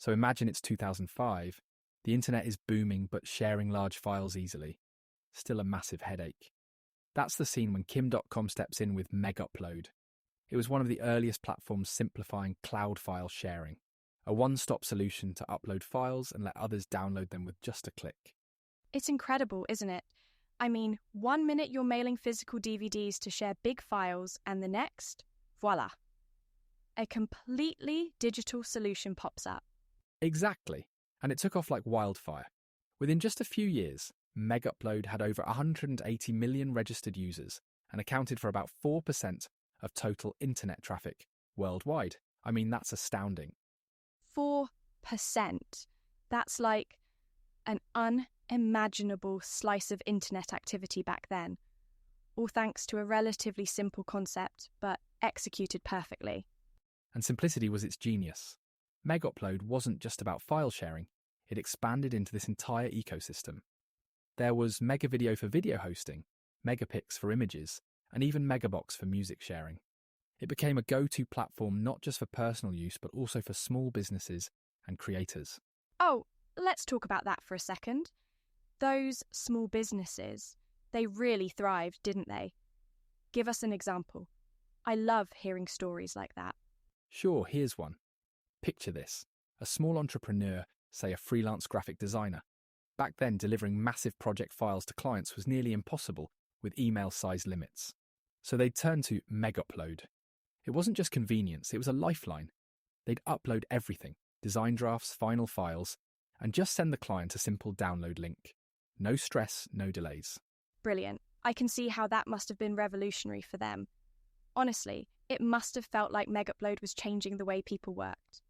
So imagine it's 2005. The internet is booming but sharing large files easily. Still a massive headache. That's the scene when Kim.com steps in with Megaupload. It was one of the earliest platforms simplifying cloud file sharing, a one-stop solution to upload files and let others download them with just a click. It's incredible, isn't it? I mean, 1 minute you're mailing physical DVDs to share big files, and the next, voila. A completely digital solution pops up. Exactly, and it took off like wildfire. Within just a few years, Megaupload had over 180 million registered users and accounted for about 4% of total internet traffic worldwide. I mean, that's astounding. 4%. That's like an unimaginable slice of internet activity back then, all thanks to a relatively simple concept, but executed perfectly. And simplicity was its genius. Megaupload wasn't just about file sharing, it expanded into this entire ecosystem. There was Mega Video for video hosting, Megapix for images, and even Megabox for music sharing. It became a go-to platform not just for personal use, but also for small businesses and creators. Oh, let's talk about that for a second. Those small businesses, they really thrived, didn't they? Give us an example. I love hearing stories like that. Sure, here's one. Picture this. A small entrepreneur, say a freelance graphic designer. Back then, delivering massive project files to clients was nearly impossible with email size limits. So they'd turn to Megaupload. It wasn't just convenience, it was a lifeline. They'd upload everything, design drafts, final files, and just send the client a simple download link. No stress, no delays. Brilliant. I can see how that must have been revolutionary for them. Honestly, it must have felt like Megaupload was changing the way people worked.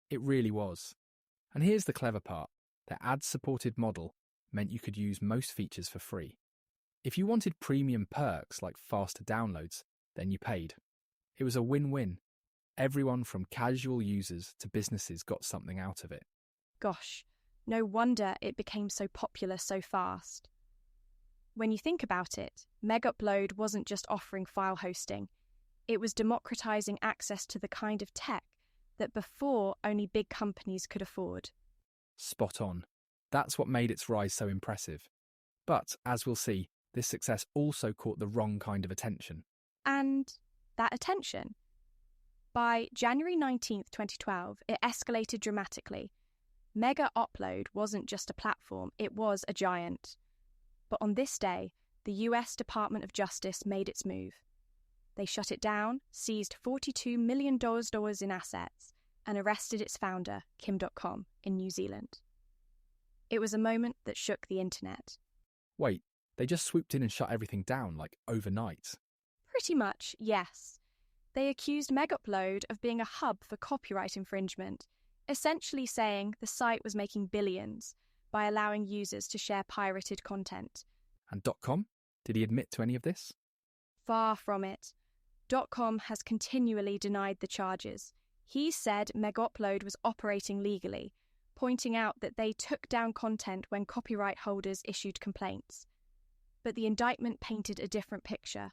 It really was. And here's the clever part. Their ad-supported model meant you could use most features for free. If you wanted premium perks like faster downloads, then you paid. It was a win-win. Everyone from casual users to businesses got something out of it. Gosh, no wonder it became so popular so fast. When you think about it, Megaupload wasn't just offering file hosting. It was democratizing access to the kind of tech that before only big companies could afford. Spot on. That's what made its rise so impressive. But, as we'll see, this success also caught the wrong kind of attention. And that attention? By January 19th, 2012, it escalated dramatically. Megaupload wasn't just a platform, it was a giant. But on this day, the US Department of Justice made its move. They shut it down, seized $42 million in assets, and arrested its founder, Kim.com, in New Zealand. It was a moment that shook the internet. Wait, they just swooped in and shut everything down, like overnight? Pretty much, yes. They accused Megaupload of being a hub for copyright infringement, essentially saying the site was making billions by allowing users to share pirated content. And .com? Did he admit to any of this? Far from it. .com has continually denied the charges. He said Megaupload was operating legally, pointing out that they took down content when copyright holders issued complaints. But the indictment painted a different picture.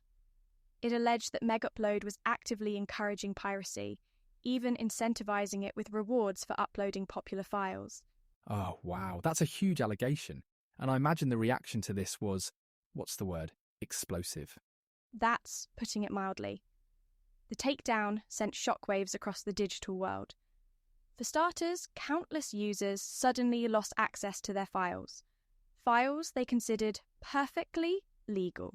It alleged that Megaupload was actively encouraging piracy, even incentivizing it with rewards for uploading popular files. Oh, wow, that's a huge allegation. And I imagine the reaction to this was, what's the word, explosive. That's putting it mildly. The takedown sent shockwaves across the digital world. For starters, countless users suddenly lost access to their files. Files they considered perfectly legal.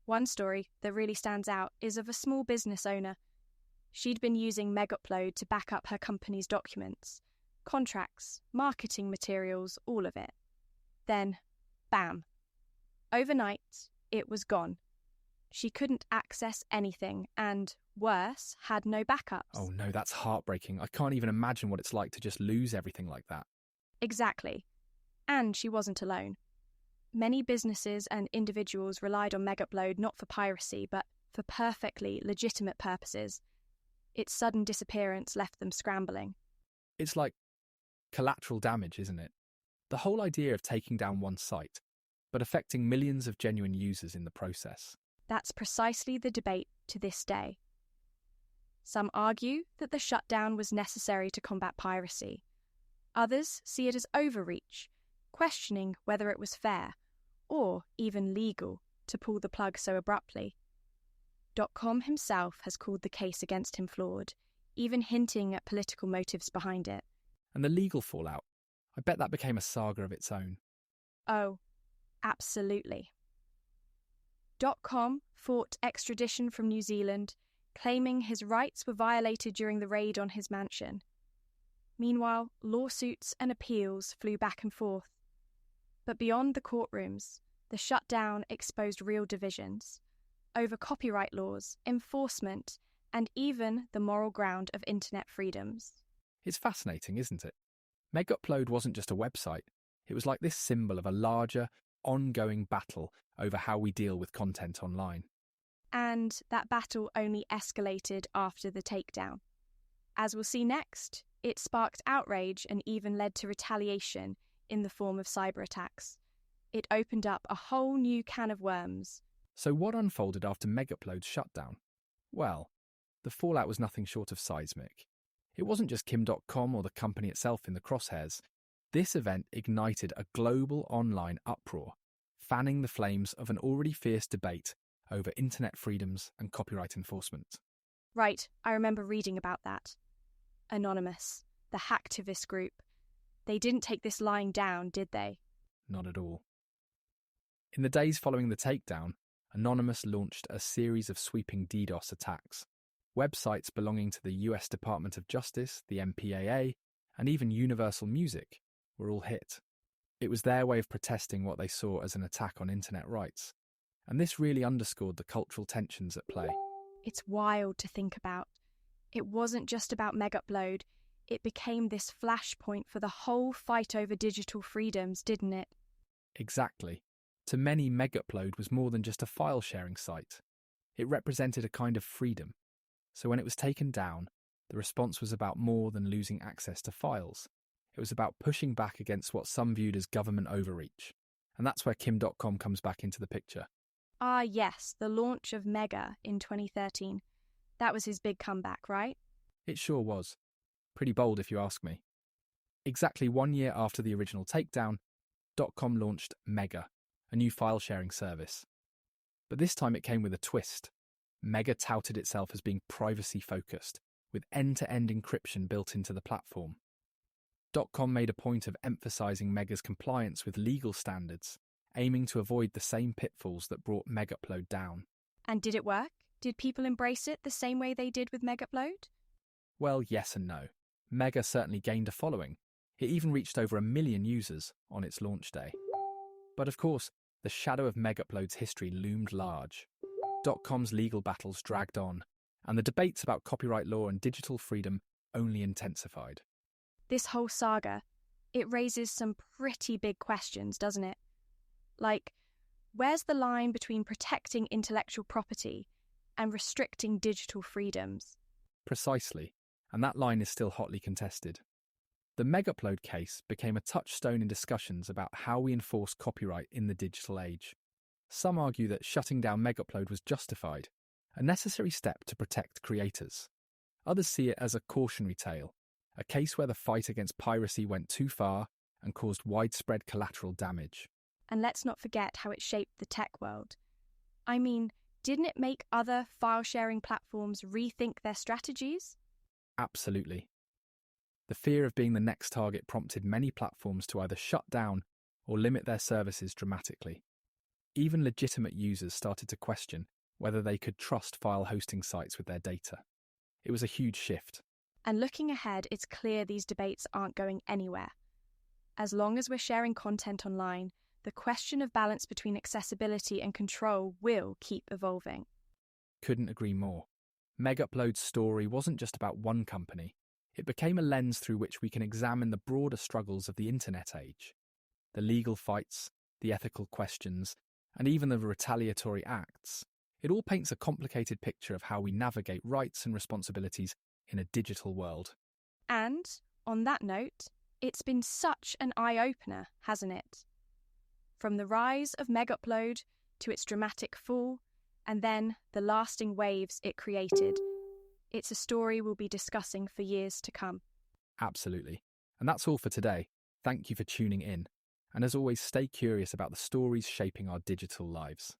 One story that really stands out is of a small business owner. She'd been using Megaupload to back up her company's documents, contracts, marketing materials, all of it. Then, bam. Overnight, it was gone. She couldn't access anything and, worse, had no backups. Oh no, that's heartbreaking. I can't even imagine what it's like to just lose everything like that. Exactly. And she wasn't alone. Many businesses and individuals relied on Megaupload not for piracy, but for perfectly legitimate purposes. Its sudden disappearance left them scrambling. It's like collateral damage, isn't it? The whole idea of taking down one site, but affecting millions of genuine users in the process. That's precisely the debate to this day. Some argue that the shutdown was necessary to combat piracy. Others see it as overreach, questioning whether it was fair, or even legal, to pull the plug so abruptly. .com himself has called the case against him flawed, even hinting at political motives behind it. And the legal fallout, I bet that became a saga of its own. Oh, absolutely. .com fought extradition from New Zealand, claiming his rights were violated during the raid on his mansion. Meanwhile, lawsuits and appeals flew back and forth. But beyond the courtrooms, the shutdown exposed real divisions over copyright laws, enforcement, and even the moral ground of internet freedoms. It's fascinating, isn't it? Megaupload wasn't just a website. It was like this symbol of a larger, ongoing battle over how we deal with content online. And that battle only escalated after the takedown. As we'll see next, it sparked outrage and even led to retaliation in the form of cyber attacks. It opened up a whole new can of worms. So what unfolded after Megaupload's shutdown? Well, the fallout was nothing short of seismic. It wasn't just Kim.com or the company itself in the crosshairs. This event ignited a global online uproar, fanning the flames of an already fierce debate over internet freedoms and copyright enforcement. Right, I remember reading about that. Anonymous, the hacktivist group. They didn't take this lying down, did they? Not at all. In the days following the takedown, Anonymous launched a series of sweeping DDoS attacks. Websites belonging to the US Department of Justice, the MPAA, and even Universal Music were all hit. It was their way of protesting what they saw as an attack on internet rights. And this really underscored the cultural tensions at play. It's wild to think about. It wasn't just about Megaupload. It became this flashpoint for the whole fight over digital freedoms, didn't it? Exactly. To many, Megaupload was more than just a file-sharing site. It represented a kind of freedom. So when it was taken down, the response was about more than losing access to files. It was about pushing back against what some viewed as government overreach. And that's where Kim.com comes back into the picture. Ah, yes, the launch of Mega in 2013. That was his big comeback, right? It sure was. Pretty bold if you ask me. Exactly 1 year after the original takedown, .com launched Mega, a new file-sharing service. But this time it came with a twist. Mega touted itself as being privacy-focused, with end-to-end encryption built into the platform. .com made a point of emphasising Mega's compliance with legal standards, aiming to avoid the same pitfalls that brought Megaupload down. And did it work? Did people embrace it the same way they did with Megaupload? Well, yes and no. Mega certainly gained a following. It even reached over 1 million users on its launch day. But of course, the shadow of Megaupload's history loomed large. .com's legal battles dragged on, and the debates about copyright law and digital freedom only intensified. This whole saga, it raises some pretty big questions, doesn't it? Like, where's the line between protecting intellectual property and restricting digital freedoms? Precisely, and that line is still hotly contested. The Megaupload case became a touchstone in discussions about how we enforce copyright in the digital age. Some argue that shutting down Megaupload was justified, a necessary step to protect creators. Others see it as a cautionary tale, a case where the fight against piracy went too far and caused widespread collateral damage. And let's not forget how it shaped the tech world. I mean, didn't it make other file-sharing platforms rethink their strategies? Absolutely. The fear of being the next target prompted many platforms to either shut down or limit their services dramatically. Even legitimate users started to question whether they could trust file hosting sites with their data. It was a huge shift. And looking ahead, it's clear these debates aren't going anywhere. As long as we're sharing content online, the question of balance between accessibility and control will keep evolving. Couldn't agree more. Megaupload's story wasn't just about one company. It became a lens through which we can examine the broader struggles of the internet age. The legal fights, the ethical questions, and even the retaliatory acts. It all paints a complicated picture of how we navigate rights and responsibilities in a digital world. And, on that note, it's been such an eye-opener, hasn't it? From the rise of Megaupload to its dramatic fall, and then the lasting waves it created, it's a story we'll be discussing for years to come. Absolutely. And that's all for today. Thank you for tuning in. And as always, stay curious about the stories shaping our digital lives.